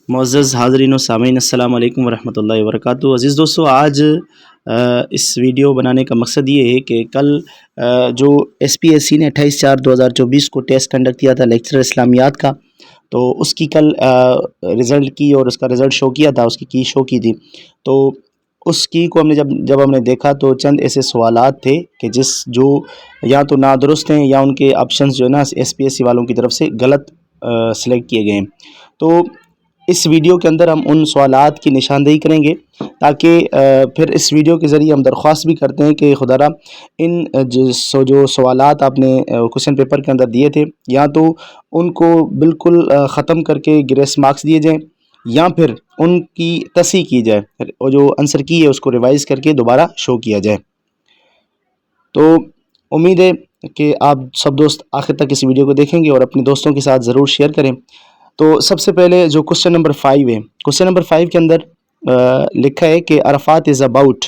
معزز حاضرین و سامعین، السلام علیکم ورحمۃ اللہ وبرکاتہ۔ عزیز دوستو، آج اس ویڈیو بنانے کا مقصد یہ ہے کہ کل جو ایس پی ایس سی نے 28/4/2024 کو ٹیسٹ کنڈکٹ کیا تھا لیکچرر اسلامیات کا، تو اس کی کل رزلٹ کی اور اس کا رزلٹ شو کیا تھا، اس کی شو کی تھی۔ تو اس کی کو ہم نے جب ہم نے دیکھا تو چند ایسے سوالات تھے کہ جو یا تو نادرست ہیں یا ان کے آپشنز جو ہے نا ایس پی ایس سی والوں کی طرف سے غلط سلیکٹ کیے گئے ہیں۔ تو اس ویڈیو کے اندر ہم ان سوالات کی نشاندہی کریں گے، تاکہ پھر اس ویڈیو کے ذریعے ہم درخواست بھی کرتے ہیں کہ خدا را ان جو سوالات آپ نے کوشچن پیپر کے اندر دیے تھے، یا تو ان کو بالکل ختم کر کے گریس مارکس دیے جائیں، یا پھر ان کی تصحیح کی جائے اور جو آنسر کی ہے اس کو ریوائز کر کے دوبارہ شو کیا جائے۔ تو امید ہے کہ آپ سب دوست آخر تک اس ویڈیو کو دیکھیں گے اور اپنے دوستوں کے ساتھ ضرور شیئر کریں۔ تو سب سے پہلے جو کوشچن نمبر 5 ہے، کوشچن نمبر 5 کے اندر لکھا ہے کہ عرفات از اباؤٹ،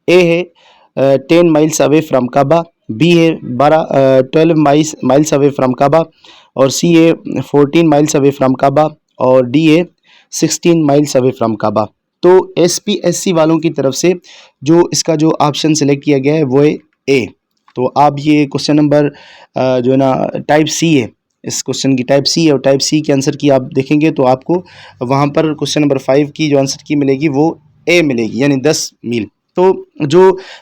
اے ہے 10 miles away from Kaaba, B ہے 12 miles away from کعبہ، اور سی ہے 14 miles away from کعبہ، اور ڈی ہے 16 miles away from کعبہ۔ تو ایس پی ایس سی والوں کی طرف سے جو اس کا جو آپشن سلیکٹ کیا گیا ہے وہ ہے اے۔ تو آپ یہ کوشچن نمبر جو ہے نا ٹائپ سی ہے، اس کوشچن کی ٹائپ سی ہے، اور ٹائپ سی کے آنسر کی آپ دیکھیں گے تو آپ کو وہاں پر کوشچن نمبر 5 کی جو آنسر کی ملے گی وہ اے ملے گی، یعنی 10 میل۔ تو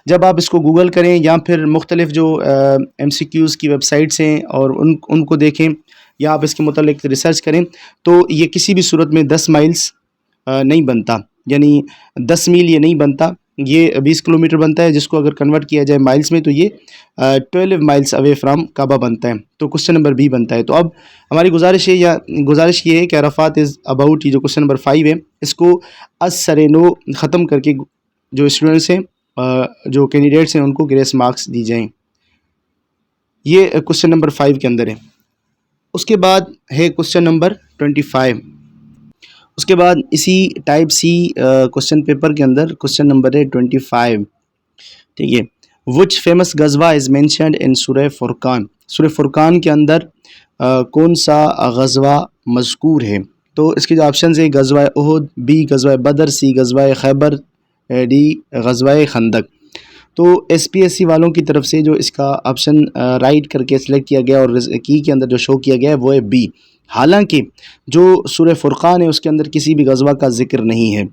جب آپ اس کو گوگل کریں یا پھر مختلف جو ایم سی کیوز کی ویب سائٹس ہیں اور ان کو دیکھیں، یا آپ اس کے متعلق ریسرچ کریں، تو یہ کسی بھی صورت میں 10 مائلز نہیں بنتا، یعنی 10 میل یہ نہیں بنتا، یہ 20 کلومیٹر بنتا ہے، جس کو اگر کنورٹ کیا جائے مائلز میں تو یہ 12 miles away from کعبہ بنتا ہے۔ تو کوشچن نمبر بی بنتا ہے۔ تو اب ہماری گزارش یہ ہے کہ عرفات از اباؤٹ، یہ جو کوشچن نمبر 5 ہے، اس کو از سر نو ختم کر کے جو اسٹوڈنٹس ہیں، جو کینڈیڈیٹس ہیں، ان کو گریس مارکس دی جائیں۔ یہ کوشچن نمبر 5 کے اندر ہے۔ اس کے بعد ہے کوشچن نمبر 25۔ اس کے بعد اسی ٹائپ سی کوشچن پیپر کے اندر کوشچن نمبر ہے 25، ٹھیک ہے۔ وچ فیمس غزوہ از مینشنڈ ان سورہ فرقان، سورہ فرقان کے اندر کون سا غزوہ مذکور ہے؟ تو اس کے جو آپشنز ہیں غزوہ احد، بی غزوہ بدر، سی غزوہ خیبر، ڈی غزوہ خندق۔ تو ایس پی ایس سی والوں کی طرف سے جو اس کا آپشن رائٹ کر کے سلیکٹ کیا گیا اور کی کے اندر جو شو کیا گیا ہے وہ ہے بی۔ حالانکہ جو سورہ فرقان ہے اس کے اندر کسی بھی غزوہ کا ذکر نہیں ہے۔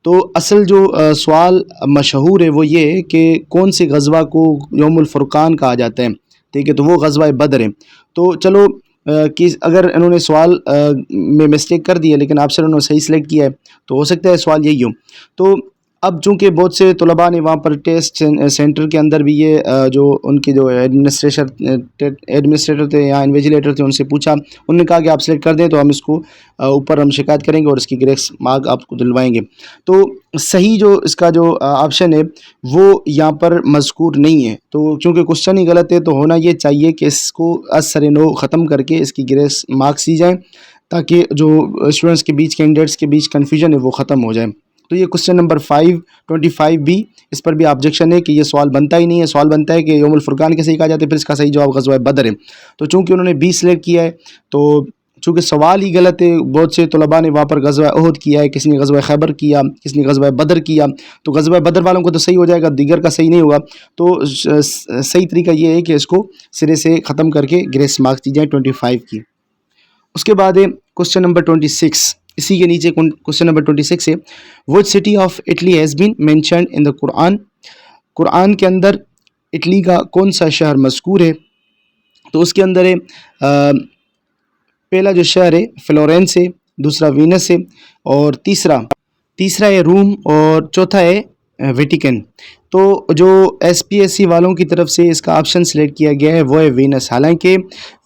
تو اصل جو سوال مشہور ہے وہ یہ ہے کہ کون سے غزوہ کو یوم الفرقان کہا جاتا ہے، ٹھیک ہے، تو وہ غزوہ بدر ہے۔ تو چلو کہ اگر انہوں نے سوال میں مسٹیک کر دی ہے لیکن آپشن انہوں نے صحیح سلیکٹ کیا ہے، تو ہو سکتا ہے سوال یہی ہو۔ تو اب چونکہ بہت سے طلباء نے وہاں پر ٹیسٹ سینٹر کے اندر بھی یہ جو ان کے جو ایڈمنسٹریٹر تھے یا انویجیلیٹر تھے ان سے پوچھا، انہوں نے کہا کہ آپ سلیکٹ کر دیں تو ہم اس کو اوپر ہم شکایت کریں گے اور اس کی گریس مارک آپ کو دلوائیں گے۔ تو صحیح جو اس کا جو آپشن ہے وہ یہاں پر مذکور نہیں ہے۔ تو چونکہ کوشچن ہی غلط ہے تو ہونا یہ چاہیے کہ اس کو از سر نو ختم کر کے اس کی گریس مارکس دی جائیں، تاکہ جو اسٹوڈنٹس کے بیچ کینڈیڈیٹس کے بیچ کنفیوژن ہے وہ ختم ہو جائے۔ تو یہ کوشچن نمبر 25 بھی، اس پر بھی آبجیکشن ہے کہ یہ سوال بنتا ہی نہیں ہے۔ سوال بنتا ہے کہ یوم الفرقان کے صحیح کہا جاتا ہے، پھر اس کا صحیح جواب غزوہ بدر ہے۔ تو چونکہ انہوں نے بی سلیکٹ کیا ہے، تو چونکہ سوال ہی غلط ہے، بہت سے طلباء نے وہاں پر غزوہ احد کیا ہے، کسی نے غزوہ خیبر کیا، کسی نے غزوہ بدر کیا، تو غزوہ بدر والوں کو تو صحیح ہو جائے گا، دیگر کا صحیح نہیں ہوگا۔ تو صحیح طریقہ یہ ہے کہ اس کو سرے سے ختم کر کے گریس مارکس دی جائیں 25 کی۔ اس کے بعد ہے کوشچن نمبر 26، اسی کے نیچے کوشچن نمبر 26 ہے which city of Italy has been mentioned in the Quran, قرآن کے اندر اٹلی کا کون سا شہر مذکور ہے؟ تو اس کے اندر ہے پہلا جو شہر ہے فلورینس ہے، دوسرا وینس ہے، اور تیسرا ہے روم، اور چوتھا ہے ویٹیکن۔ تو جو ایس پی ایس سی والوں کی طرف سے اس کا آپشن سلیکٹ کیا گیا ہے وہ ہے وینس، حالانکہ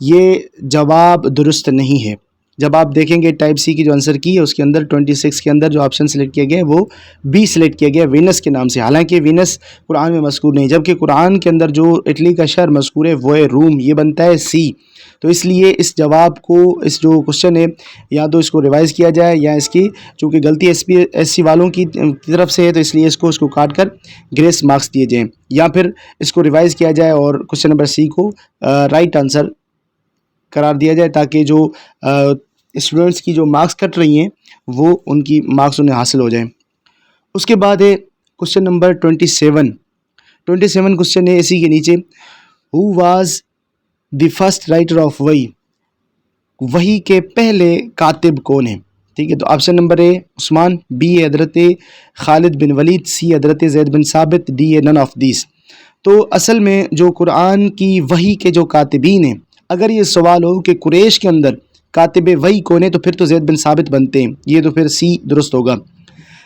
یہ جواب درست نہیں ہے۔ جب آپ دیکھیں گے ٹائپ سی کی جو آنسر کی ہے اس کے اندر 26 کے اندر جو آپشن سلیکٹ کیا گیا ہے وہ بی سلیکٹ کیا گیا ہے وینس کے نام سے، حالانکہ وینس قرآن میں مذکور نہیں، جبکہ قرآن کے اندر جو اٹلی کا شہر مذکور ہے وہ ہے روم، یہ بنتا ہے سی۔ تو اس لیے اس جواب کو، اس جو کوشچن ہے، یا تو اس کو ریوائز کیا جائے، یا اس کی چونکہ غلطی ایس پی ایس سی والوں کی طرف سے ہے تو اس لیے اس کو کاٹ کر گریس مارکس دیے جائیں، یا پھر اس کو ریوائز کیا جائے اور کوشچن نمبر سی کو رائٹ آنسر قرار دیا جائے، تاکہ جو اسٹوڈنٹس کی جو مارکس کٹ رہی ہیں وہ ان کی مارکس انہیں حاصل ہو جائیں۔ اس کے بعد ہے کوشچن نمبر 27 کوشچن ہے اسی کے نیچے، who was the first writer of وحی، وحی کے پہلے کاتب کون ہیں؟ ٹھیک ہے، تو option number A Usman, B ہے حضرت خالد بن ولید، سی حضرت زید بن ثابت، ڈی ہے نن آف دیز۔ تو اصل میں جو قرآن کی وحی کے جو کاتبین ہیں، اگر یہ سوال ہو کہ قریش کے اندر کاتب وحی کون ہے تو پھر تو زید بن ثابت بنتے ہیں، یہ تو پھر سی درست ہوگا۔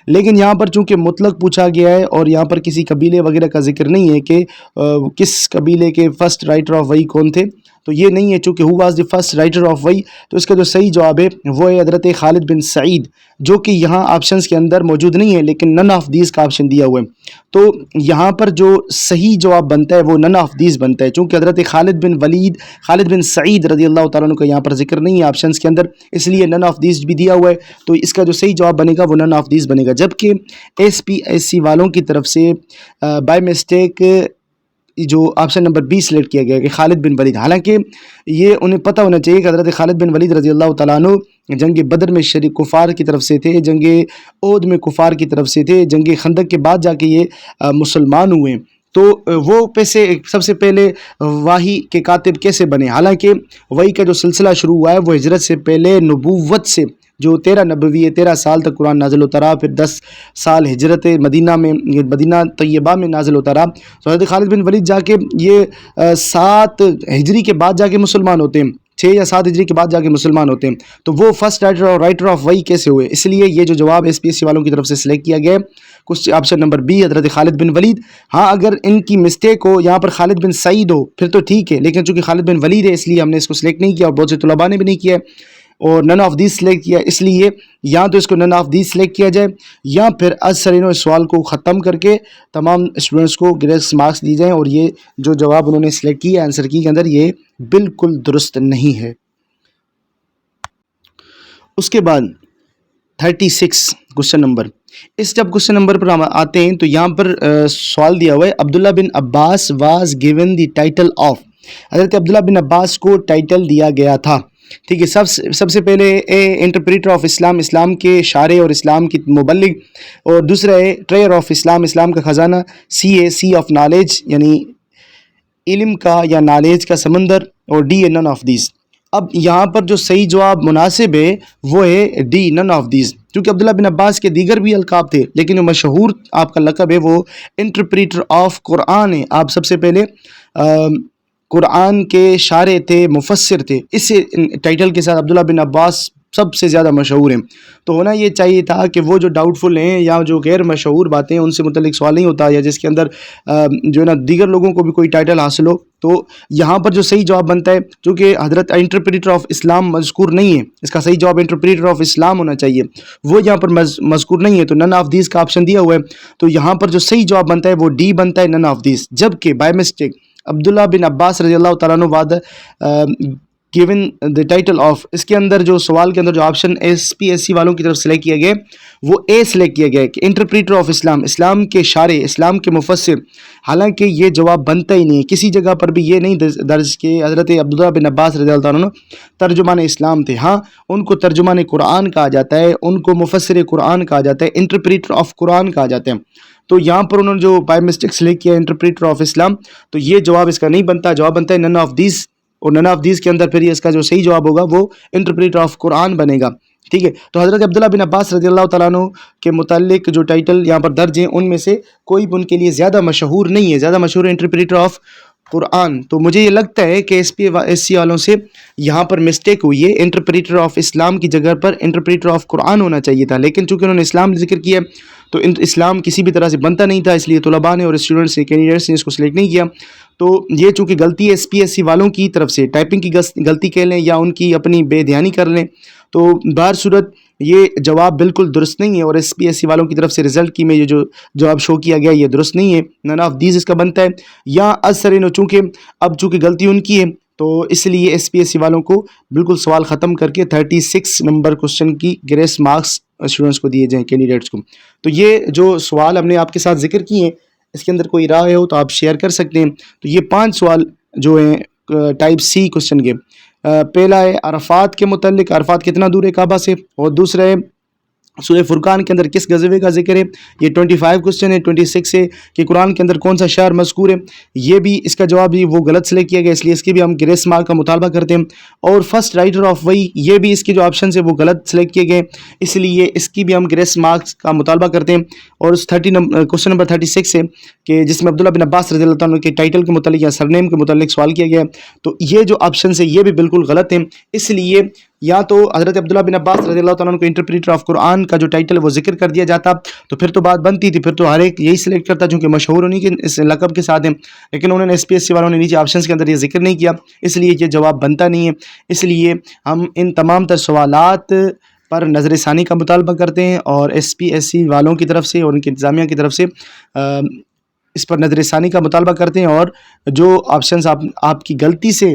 لیکن یہاں پر چونکہ مطلق پوچھا گیا ہے اور یہاں پر کسی قبیلے وغیرہ کا ذکر نہیں ہے کہ کس قبیلے کے فرسٹ رائٹر آف وحی کون تھے، تو یہ نہیں ہے۔ چونکہ who was the first writer of وحی، تو اس کا جو صحیح جواب ہے وہ ہے حضرت خالد بن سعید، جو کہ یہاں آپشنز کے اندر موجود نہیں ہے لیکن نن آف دیز کا آپشن دیا ہوا ہے۔ تو یہاں پر جو صحیح جواب بنتا ہے وہ نن آف دیز بنتا ہے، چونکہ حضرت خالد بن سعید رضی اللہ تعالیٰ عنہ کا یہاں پر ذکر نہیں ہے آپشنز کے اندر، اس لیے نن آف دیز بھی دیا ہوا ہے، تو اس کا جو صحیح جواب بنے گا وہ نن آف دیز بنے گا۔ جبکہ SPSC والوں کی طرف سے بائی مسٹیک جو آپشن نمبر 20 سلیکٹ کیا گیا کہ خالد بن ولید، حالانکہ یہ انہیں پتہ ہونا چاہیے کہ حضرت خالد بن ولید رضی اللہ تعالیٰ عنہ جنگ بدر میں شریک کفار کی طرف سے تھے، جنگ احد میں کفار کی طرف سے تھے، جنگ خندق کے بعد جا کے یہ مسلمان ہوئے، تو وہ سب سے پہلے وحی کے کاتب کیسے بنے؟ حالانکہ وحی کا جو سلسلہ شروع ہوا ہے وہ ہجرت سے پہلے نبوت سے، جو 13 نبوی ہے، 13 سال تک قرآن نازل ہوتا رہا، پھر 10 سال ہجرت مدینہ طیبہ میں نازل ہوتا رہا، تو حضرت خالد بن ولید جا کے یہ 7 ہجری کے بعد جا کے مسلمان ہوتے ہیں، 6 یا 7 ہجری کے بعد جا کے مسلمان ہوتے ہیں، تو وہ فرسٹ رائٹر آف وحی کیسے ہوئے؟ اس لیے یہ جو جواب SPSC والوں کی طرف سے سلیکٹ کیا گیا ہے آپشن نمبر بی حضرت خالد بن ولید۔ ہاں اگر ان کی مسٹیک ہو یہاں پر خالد بن سعید ہو پھر تو ٹھیک ہے، لیکن چونکہ خالد بن ولید ہے اس لیے ہم نے اس کو سلیکٹ نہیں کیا، اور بہت سے طلباء نے بھی نہیں کیا ہے، اور نن آف دیز سلیکٹ کیا، اس لیے یا تو اس کو نن آف دیز سلیکٹ کیا جائے یا پھر از سرینو اس سوال کو ختم کر کے تمام اسٹوڈنٹس کو گریس مارکس دی جائیں، اور یہ جو جواب انہوں نے سلیکٹ کیا آنسر کی کے اندر یہ بالکل درست نہیں ہے۔ اس کے بعد 36 کوشچن نمبر، جب کوشچن نمبر پر ہم آتے ہیں تو یہاں پر سوال دیا ہوا ہے، Abdullah bin Abbas was given the title of, حضرت عبداللہ بن عباس کو ٹائٹل دیا گیا تھا، ٹھیک ہے، سب سے پہلے انٹرپریٹر آف اسلام، اسلام کے شارع اور اسلام کی مبلغ، اور دوسرا ہے ٹریئر آف اسلام، اسلام کا خزانہ، سی آف نالج یعنی علم کا یا نالج کا سمندر، اور ڈی ہے نن آف دیز۔ اب یہاں پر جو صحیح جواب مناسب ہے وہ ہے ڈی نن آف دیز، کیونکہ عبداللہ بن عباس کے دیگر بھی القاب تھے لیکن جو مشہور آپ کا لقب ہے وہ انٹرپریٹر آف قرآن ہے، آپ سب سے پہلے قرآن کے شارع تھے، مفسر تھے، اس ٹائٹل کے ساتھ عبداللہ بن عباس سب سے زیادہ مشہور ہیں، تو ہونا یہ چاہیے تھا کہ وہ جو ڈاؤٹ فل ہیں یا جو غیر مشہور باتیں ان سے متعلق سوال نہیں ہوتا، یا جس کے اندر جو ہے نا دیگر لوگوں کو بھی کوئی ٹائٹل حاصل ہو، تو یہاں پر جو صحیح جواب بنتا ہے چونکہ حضرت انٹرپریٹر آف اسلام مذکور نہیں ہے، اس کا صحیح جواب انٹرپریٹر آف اسلام ہونا چاہیے، وہ یہاں پر مذکور نہیں ہے، تو نن آف دیز کا آپشن دیا ہوا ہے، تو یہاں پر جو صحیح جواب بنتا ہے وہ ڈی بنتا ہے نن آف دیز، جبکہ بائی مسٹیک عبداللہ بن عباس رضی اللہ تعالیٰ عنہ وعد گیون دی ٹائٹل آف، اس کے اندر جو سوال کے اندر جو آپشن SPSC والوں کی طرف سلیکٹ کیا گیا وہ اے سلیکٹ کیا گیا ہے کہ انٹرپریٹر آف اسلام، اسلام کے شارع، اسلام کے مفسر، حالانکہ یہ جواب بنتا ہی نہیں ہے، کسی جگہ پر بھی یہ نہیں درج کہ حضرت عبداللہ بن عباس رضی اللہ عنہ ترجمان اسلام تھے، ہاں ان کو ترجمان قرآن کہا جاتا ہے، ان کو مفسر قرآن کہا جاتا ہے، انٹرپریٹر آف قرآن کہا جاتا ہے، تو یہاں پر انہوں نے جو بائی مسٹیک سلیکٹ کیا انٹرپریٹر آف اسلام، تو یہ جواب اس کا نہیں بنتا، جواب بنتا ہے نن آف دیز، اور نن آف دیز کے اندر پھر اس کا جو صحیح جواب ہوگا وہ انٹرپریٹر آف قرآن بنے گا، ٹھیک ہے۔ تو حضرت عبداللہ بن عباس رضی اللہ تعالیٰ عنہ کے متعلق جو ٹائٹل یہاں پر درج ہیں ان میں سے کوئی بھی ان کے لیے زیادہ مشہور نہیں ہے، زیادہ مشہور انٹرپریٹر آف قرآن، تو مجھے یہ لگتا ہے کہ SPSC والوں سے یہاں پر مسٹیک ہوئی ہے، انٹرپریٹر آف اسلام کی جگہ پر انٹرپریٹر آف قرآن ہونا چاہیے تھا، لیکن چونکہ انہوں نے اسلام ذکر کیا تو اسلام کسی بھی طرح سے بنتا نہیں تھا، اس لیے طلباء نے اور اسٹوڈنٹس نے کینڈیڈیٹس نے اس کو سلیکٹ نہیں کیا، تو یہ چونکہ غلطی ہے SPSC والوں کی طرف سے، ٹائپنگ کی غلطی کہہ لیں یا ان کی اپنی بے دھیانی کر لیں، تو بہر صورت یہ جواب بالکل درست نہیں ہے، اور SPSC والوں کی طرف سے رزلٹ کی میں یہ جو جواب شو کیا گیا یہ درست نہیں ہے، نن آف دیز اس کا بنتا ہے، یا اثرین، چونکہ غلطی ان کی ہے تو اس لیے SPSC والوں کو بالکل سوال ختم کر کے 36 نمبر کوشچن کی گریس مارکس اسٹوڈنٹس کو دیے جائیں، کینڈیڈیٹس کو۔ تو یہ جو سوال ہم نے آپ کے ساتھ ذکر کیے ہیں اس کے اندر کوئی رائے ہو تو آپ شیئر کر سکتے ہیں۔ تو یہ 5 سوال جو ہیں ٹائپ سی کوشچن کے، پہلا ہے عرفات کے متعلق، عرفات کتنا دور ہے کعبہ سے، اور دوسرا ہے سورہ فرقان کے اندر کس غزوے کا ذکر ہے۔ یہ 25 کوسچن ہے۔ 26 ہے کہ قرآن کے اندر کون سا شہر مذکور ہے، یہ بھی اس کا جواب بھی وہ غلط سلیکٹ کیا گیا، اس لیے اس کی بھی ہم گریس مارک کا مطالبہ کرتے ہیں۔ اور فرسٹ رائٹر آف وہی، یہ بھی اس کے جو آپشنس ہیں وہ غلط سلیکٹ کیے گئے، اس لیے اس کی بھی ہم گریس مارکس کا مطالبہ کرتے ہیں۔ اور اس کوسچن نمبر 36 ہے کہ جس میں عبداللہ بن عباس رضی اللہ تعالیٰ عنہ کے ٹائٹل کے متعلق یا سرنیم کے متعلق سوال کیا گیا ہے، تو یہ جو آپشنس ہیں یہ بھی بالکل غلط ہیں۔ اس لیے یا تو حضرت عبداللہ بن عباس رضی اللہ تعالیٰ عنہ کو انٹرپریٹر آف قرآن کا جو ٹائٹل ہے وہ ذکر کر دیا جاتا، تو پھر تو بات بنتی تھی، پھر تو ہر ایک یہی سلیکٹ کرتا چونکہ مشہور انہیں کے اس لقب کے ساتھ ہیں، لیکن انہوں نے SPSC والوں نے نیچے آپشنس کے اندر یہ ذکر نہیں کیا، اس لیے یہ جواب بنتا نہیں ہے۔ اس لیے ہم ان تمام تر سوالات پر نظر ثانی کا مطالبہ کرتے ہیں، اور SPSC والوں کی طرف سے اور ان کی انتظامیہ کی طرف سے اس پر نظر ثانی کا مطالبہ کرتے ہیں، اور جو آپشنس آپ کی غلطی سے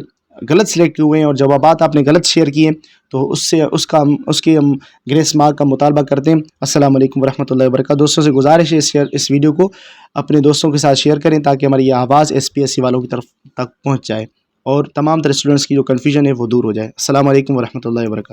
غلط سلیکٹ ہوئے ہیں اور جوابات آپ نے غلط شیئر کیے تو اس کی ہم گریس مارک کا مطالبہ کرتے ہیں۔ السلام علیکم ورحمۃ اللہ وبرکاتہ۔ دوستوں سے گزارش ہے اس ویڈیو کو اپنے دوستوں کے ساتھ شیئر کریں تاکہ ہماری یہ آواز SPSC والوں کی طرف تک پہنچ جائے اور تمام تر اسٹوڈنٹس کی جو کنفیوژن ہے وہ دور ہو جائے۔ السلام علیکم ورحمۃ اللہ وبرکاتہ۔